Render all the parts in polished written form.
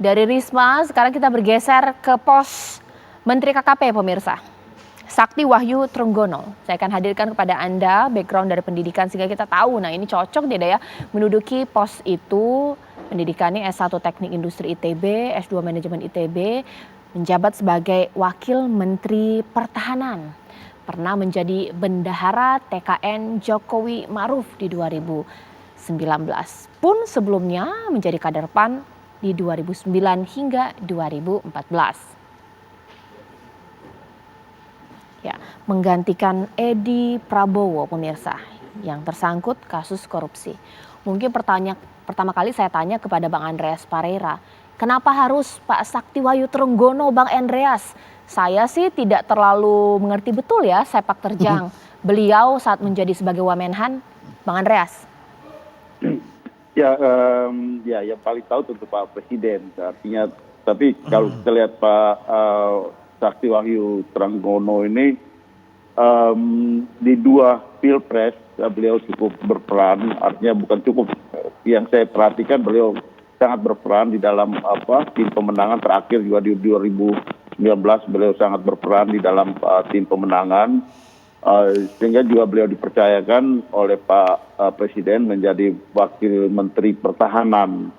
Dari Risma, sekarang kita bergeser ke pos Menteri KKP pemirsa. Sakti Wahyu Trenggono. Saya akan hadirkan kepada Anda background dari pendidikan sehingga kita tahu, nah ini cocok tidak ya menduduki pos itu. Pendidikannya S1 Teknik Industri ITB, S2 Manajemen ITB, menjabat sebagai Wakil Menteri Pertahanan. Pernah menjadi bendahara TKN Jokowi Ma'ruf di 2019. Pun sebelumnya menjadi kader PAN di 2009 hingga 2014. Ya, menggantikan Edi Prabowo pemirsa yang tersangkut kasus korupsi. Mungkin pertama kali saya tanya kepada Bang Andreas Pareira, kenapa harus Pak Sakti Wahyu Trenggono Bang Andreas? Saya sih tidak terlalu mengerti betul ya sepak terjang beliau saat menjadi sebagai Wamenhan, Bang Andreas. Ya, yang paling tahu tentu Pak Presiden. Artinya, tapi kalau kita lihat Pak Sakti Wahyu Trenggono ini di 2 pilpres beliau cukup berperan. Artinya bukan cukup, yang saya perhatikan beliau sangat berperan di dalam tim pemenangan terakhir juga di 2019 beliau sangat berperan di dalam tim pemenangan. Sehingga juga beliau dipercayakan oleh Pak Presiden menjadi Wakil Menteri Pertahanan.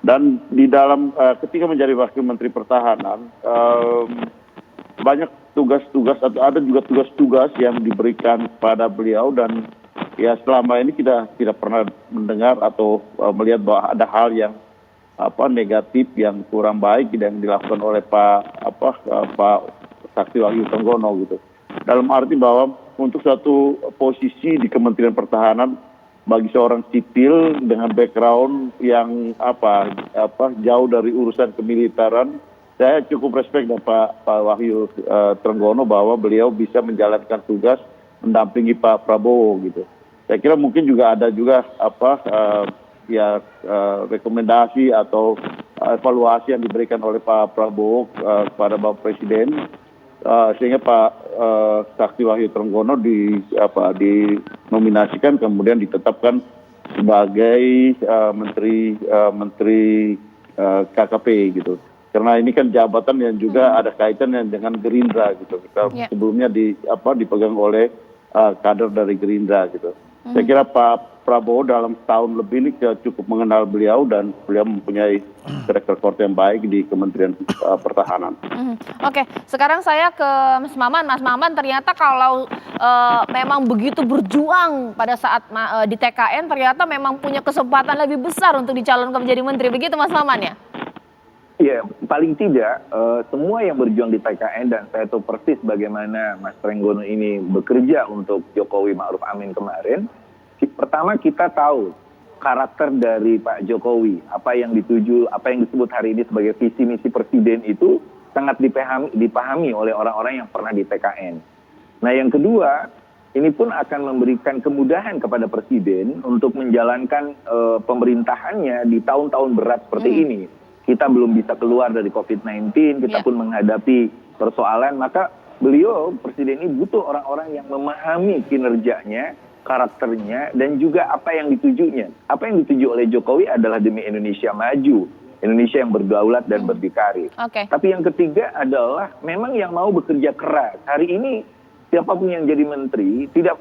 Dan di dalam ketika menjadi Wakil Menteri Pertahanan, banyak tugas-tugas atau ada juga tugas-tugas yang diberikan pada beliau, dan ya selama ini kita tidak pernah mendengar atau melihat bahwa ada hal yang negatif yang kurang baik yang dilakukan oleh Pak Sakti Wahyu Trenggono gitu. Dalam arti bahwa untuk suatu posisi di Kementerian Pertahanan bagi seorang sipil dengan background yang jauh dari urusan kemiliteran, saya cukup respect dengan Pak Wahyu Trenggono bahwa beliau bisa menjalankan tugas mendampingi Pak Prabowo gitu. Saya kira mungkin juga ada juga rekomendasi atau evaluasi yang diberikan oleh Pak Prabowo kepada Bapak Presiden, sehingga Pak Sakti Wahyu Trenggono dinominasikan kemudian ditetapkan sebagai menteri KKP gitu. Karena ini kan jabatan yang juga ada kaitannya dengan Gerindra gitu. Sebelumnya dipegang oleh kader dari Gerindra gitu. Saya kira Pak Prabowo dalam setahun lebih ini cukup mengenal beliau dan beliau mempunyai track record yang baik di Kementerian Pertahanan. Oke, sekarang saya ke Mas Maman. Mas Maman, ternyata kalau memang begitu berjuang pada saat di TKN, ternyata memang punya kesempatan lebih besar untuk dicalonkan menjadi menteri. Begitu Mas Maman ya? Ya, paling tidak semua yang berjuang di TKN, dan saya tahu persis bagaimana Mas Trenggono ini bekerja untuk Jokowi Ma'ruf Amin kemarin. Pertama, kita tahu karakter dari Pak Jokowi, apa yang dituju, apa yang disebut hari ini sebagai visi misi presiden itu sangat dipahami oleh orang-orang yang pernah di TKN. Nah, yang kedua, ini pun akan memberikan kemudahan kepada presiden untuk menjalankan pemerintahannya di tahun-tahun berat seperti ini. Kita belum bisa keluar dari COVID-19, kita pun menghadapi persoalan, maka beliau, presiden ini butuh orang-orang yang memahami kinerjanya, karakternya, dan juga apa yang ditujunya. Apa yang dituju oleh Jokowi adalah demi Indonesia maju, Indonesia yang berdaulat dan berdikari. Tapi yang ketiga adalah memang yang mau bekerja keras. Hari ini siapapun yang jadi menteri tidak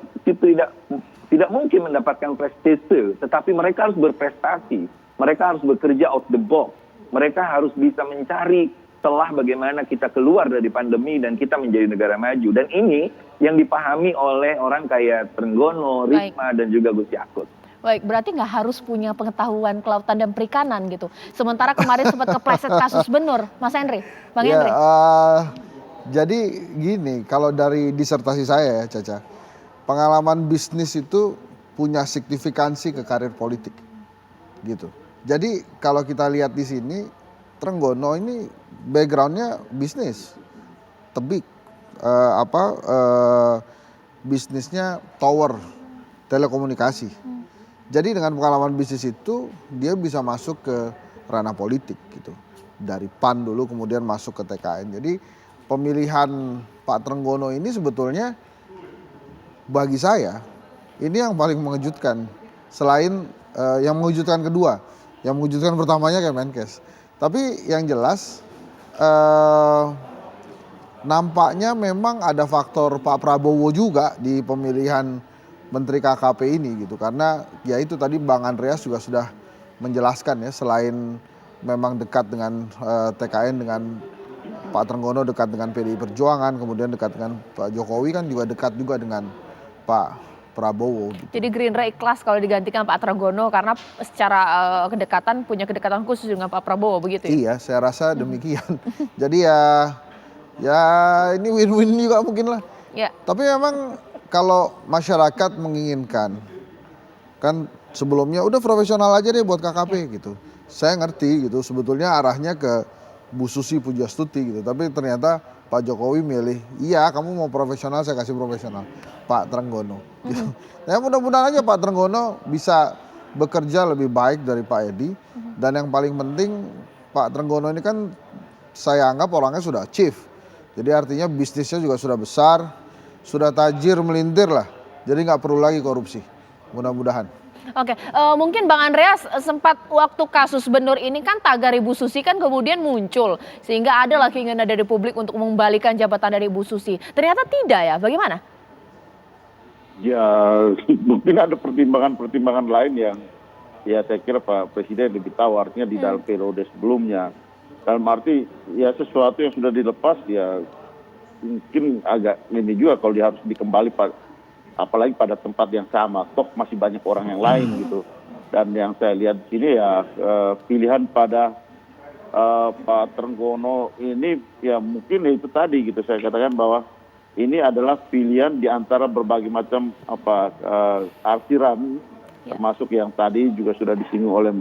mungkin mendapatkan prestise, tetapi mereka harus berprestasi, mereka harus bekerja out the box. Mereka harus bisa mencari celah bagaimana kita keluar dari pandemi dan kita menjadi negara maju. Dan ini yang dipahami oleh orang kayak Trenggono, Risma, dan juga Gus Yakut. Baik, berarti nggak harus punya pengetahuan kelautan dan perikanan gitu. Sementara kemarin sempat kepleset kasus Benur, Mas Henry, Bang Henry. Jadi gini, kalau dari disertasi saya ya Caca, pengalaman bisnis itu punya signifikansi ke karir politik gitu. Jadi kalau kita lihat di sini, Trenggono ini backgroundnya bisnis, tebik, bisnisnya tower, telekomunikasi. Jadi dengan pengalaman bisnis itu, dia bisa masuk ke ranah politik gitu. Dari PAN dulu kemudian masuk ke TKN. Jadi pemilihan Pak Trenggono ini sebetulnya bagi saya, ini yang paling mengejutkan. Selain yang mengejutkan kedua. Yang mengejutkan pertamanya Kemenkes. Tapi yang jelas nampaknya memang ada faktor Pak Prabowo juga di pemilihan Menteri KKP ini gitu. Karena ya itu tadi Bang Andreas juga sudah menjelaskan ya, selain memang dekat dengan TKN, dengan Pak Trenggono dekat dengan PDI Perjuangan, kemudian dekat dengan Pak Jokowi kan juga dekat juga dengan Pak Prabowo gitu. Jadi Gerindra ikhlas kalau digantikan Pak Trenggono karena secara punya kedekatan khusus dengan Pak Prabowo begitu ya? Iya, saya rasa demikian. Jadi ya ini win-win juga mungkin lah. Ya. Tapi memang kalau masyarakat menginginkan, kan sebelumnya udah profesional aja deh buat KKP gitu. Saya ngerti gitu, sebetulnya arahnya ke Bu Susi Pujastuti gitu. Tapi ternyata Pak Jokowi milih, iya kamu mau profesional saya kasih profesional, Pak Trenggono gitu. Ya mudah-mudahan aja Pak Trenggono bisa bekerja lebih baik dari Pak Edi. Dan yang paling penting Pak Trenggono ini kan saya anggap orangnya sudah chief. Jadi artinya bisnisnya juga sudah besar, sudah tajir melintir lah. Jadi nggak perlu lagi korupsi, mudah-mudahan. Oke, mungkin Bang Andreas sempat waktu kasus Benur ini kan tagar Ibu Susi kan kemudian muncul. Sehingga ada lah keinginan dari publik untuk mengembalikan jabatan dari Ibu Susi. Ternyata tidak ya, bagaimana? Ya mungkin ada pertimbangan-pertimbangan lain yang ya saya kira Pak Presiden lebih tahu, artinya di dalam periode sebelumnya. Dalam arti ya sesuatu yang sudah dilepas ya mungkin agak ini juga kalau dia harus dikembali apalagi pada tempat yang sama, toh masih banyak orang yang lain gitu. Dan yang saya lihat di sini ya pilihan pada Pak Trenggono ini ya mungkin itu tadi gitu, saya katakan bahwa ini adalah pilihan di antara berbagai macam arsiran, termasuk yang tadi juga sudah disinggung oleh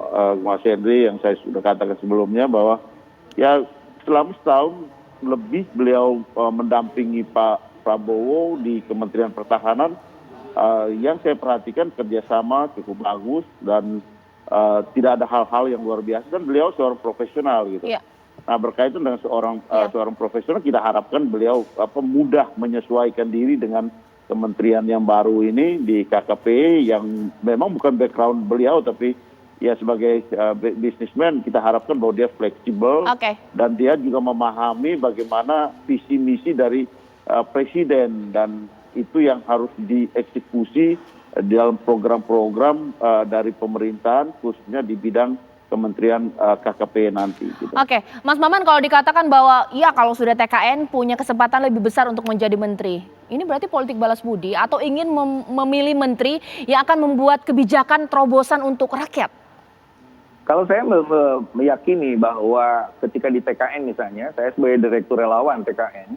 Mas Henry yang saya sudah katakan sebelumnya bahwa ya selama setahun lebih beliau mendampingi Pak Prabowo di Kementerian Pertahanan. Yang saya perhatikan kerjasama cukup bagus dan tidak ada hal-hal yang luar biasa, dan beliau seorang profesional gitu. Ya. Nah berkaitan dengan seorang profesional, kita harapkan beliau mudah menyesuaikan diri dengan kementerian yang baru ini di KKP yang memang bukan background beliau, tapi ya sebagai bisnismen kita harapkan bahwa dia fleksibel. Dan dia juga memahami bagaimana visi misi dari presiden, dan itu yang harus dieksekusi dalam program-program dari pemerintahan khususnya di bidang Kementerian KKP nanti. Gitu. Oke, Mas Maman, kalau dikatakan bahwa ya kalau sudah TKN punya kesempatan lebih besar untuk menjadi menteri, ini berarti politik balas budi atau ingin memilih menteri yang akan membuat kebijakan terobosan untuk rakyat? Kalau saya meyakini bahwa ketika di TKN misalnya, saya sebagai direktur relawan TKN,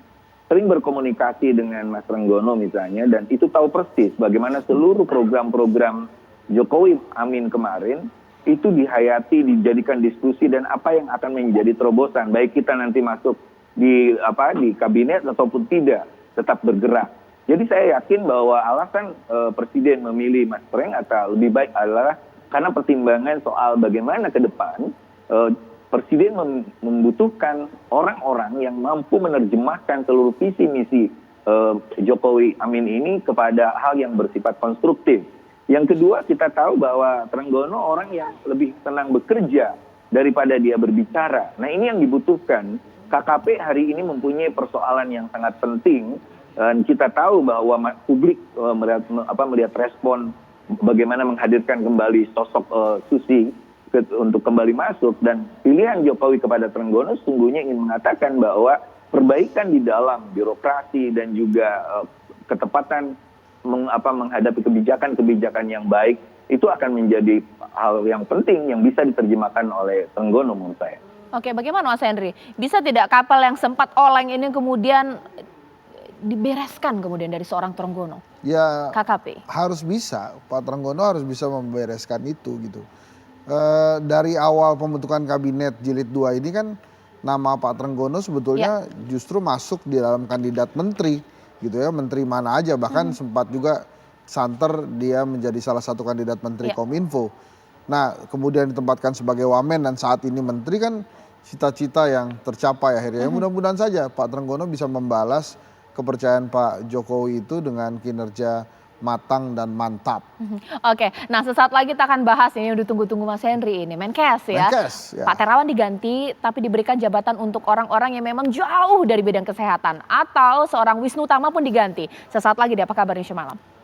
sering berkomunikasi dengan Mas Trenggono misalnya, dan itu tahu persis bagaimana seluruh program-program Jokowi Amin kemarin itu dihayati, dijadikan diskusi, dan apa yang akan menjadi terobosan, baik kita nanti masuk di kabinet ataupun tidak, tetap bergerak. Jadi saya yakin bahwa alasan Presiden memilih Mas Treng atau lebih baik adalah karena pertimbangan soal bagaimana ke depan Presiden membutuhkan orang-orang yang mampu menerjemahkan seluruh visi misi Jokowi Amin ini kepada hal yang bersifat konstruktif. Yang kedua, kita tahu bahwa Trenggono orang yang lebih senang bekerja daripada dia berbicara. Nah ini yang dibutuhkan. KKP hari ini mempunyai persoalan yang sangat penting. Dan kita tahu bahwa publik melihat respon bagaimana menghadirkan kembali sosok Susi untuk kembali masuk, dan pilihan Jokowi kepada Trenggono sesungguhnya ingin mengatakan bahwa perbaikan di dalam birokrasi dan juga ketepatan menghadapi kebijakan-kebijakan yang baik itu akan menjadi hal yang penting yang bisa diterjemahkan oleh Trenggono menurut saya. Oke, bagaimana Mas Henry? Bisa tidak kapal yang sempat oleng ini kemudian dibereskan kemudian dari seorang Trenggono? Ya KKP. harus bisa, Pak Trenggono harus bisa membereskan itu gitu. Dari awal pembentukan kabinet jilid 2 ini kan nama Pak Trenggono sebetulnya justru masuk di dalam kandidat menteri gitu ya, menteri mana aja, bahkan sempat juga santer dia menjadi salah satu kandidat menteri Kominfo. Nah kemudian ditempatkan sebagai wamen dan saat ini menteri, kan cita-cita yang tercapai akhirnya. Mudah-mudahan saja Pak Trenggono bisa membalas kepercayaan Pak Jokowi itu dengan kinerja matang dan mantap. Oke, nah sesaat lagi kita akan bahas ini udah tunggu-tunggu Mas Henry ini, Menkes ya. Menkes, ya. Pak Terawan diganti tapi diberikan jabatan untuk orang-orang yang memang jauh dari bidang kesehatan atau seorang Wisnu Tama pun diganti. Sesaat lagi di Apa Kabar Indonesia Malam.